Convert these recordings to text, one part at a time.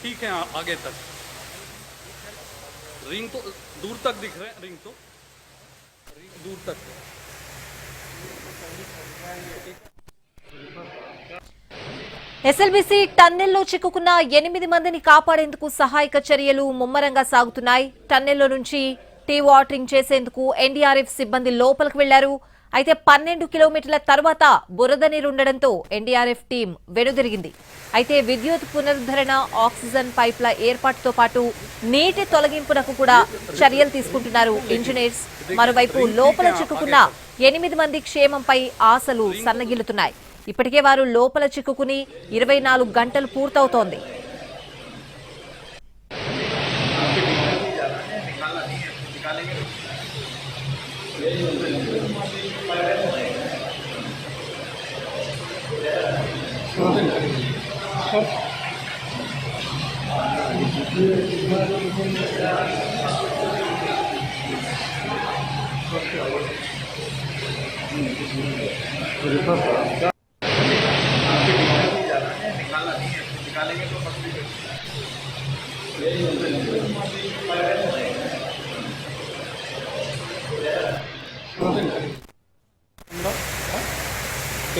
ठीक है आगे तक, रिंग तो दूर तक दिख रहे हैं, रिंग तो रिंग दूर तक है। ఎస్ఎల్బీసీ టన్నెల్లో చిక్కుకున్న 8 మందిని కాపాడేందుకు సహాయక చర్యలు ముమ్మరంగా సాగుతున్నాయి. టన్నెల్లో నుంచి టీ వాటరింగ్ చేసేందుకు ఎన్డీఆర్ఎఫ్ సిబ్బంది లోపలికి వెళ్లారు. అయితే 12 కిలోమీటర్ల తర్వాత బురద నీరుండడంతో ఎన్డీఆర్ఎఫ్ టీం వెనుదిరిగింది. అయితే విద్యుత్ పునరుద్ధరణ, ఆక్సిజన్ పైప్ల ఏర్పాటుతో పాటు నీటి తొలగింపునకు కూడా చర్యలు తీసుకుంటున్నారు ఇంజనీర్స్. మరోవైపు లోపల చిక్కుకున్న 8 మంది క్షేమంపై ఆశలు సన్నగిల్లుతున్నాయి. ఇప్పటికే వారు లోపల చిక్కుకుని 24 గంటలు పూర్తవుతోంది.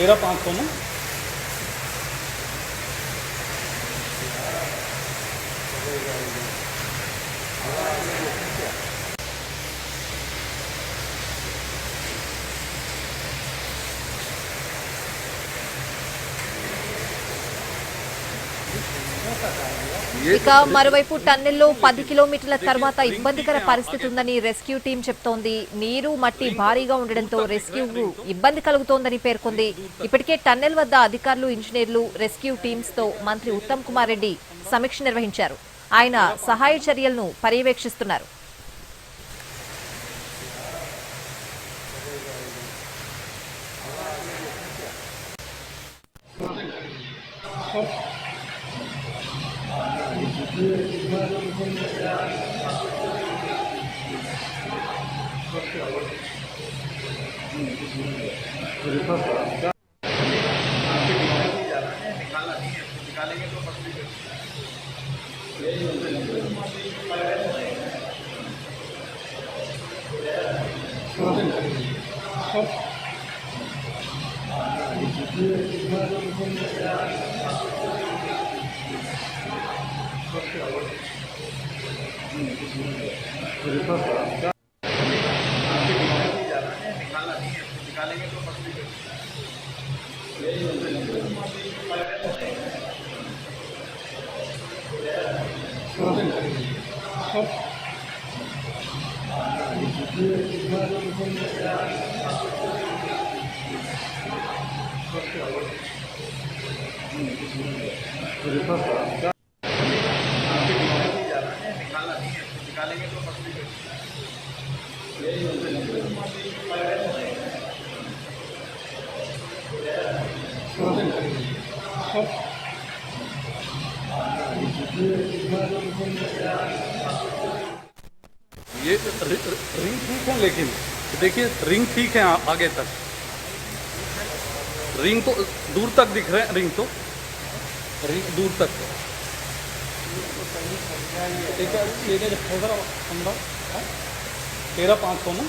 तेरह 500 में ఇక మరోవైపు టన్నెల్లో 10 కిలోమీటర్ల తర్వాత ఇబ్బందికర పరిస్థితి ఉందని రెస్క్యూ టీం చెప్తోంది. నీరు, మట్టి భారీగా ఉండడంతో రెస్క్యూకు ఇబ్బంది కలుగుతోందని పేర్కొంది. ఇప్పటికే టన్నెల్ వద్ద అధికారులు, ఇంజనీర్లు, రెస్క్యూ టీమ్స్ తో మంత్రి ఉత్తమ్ కుమార్ రెడ్డి సమీక్ష నిర్వహించారు. ఆయన సహాయ చర్యలను పర్యవేక్షిస్తున్నారు. ये रिंग ठीक है, लेकिन देखिए रिंग ठीक है आगे तक, रिंग तो दूर तक दिख रहे हैं, रिंग तो रिंग दूर तक है। 13 500 में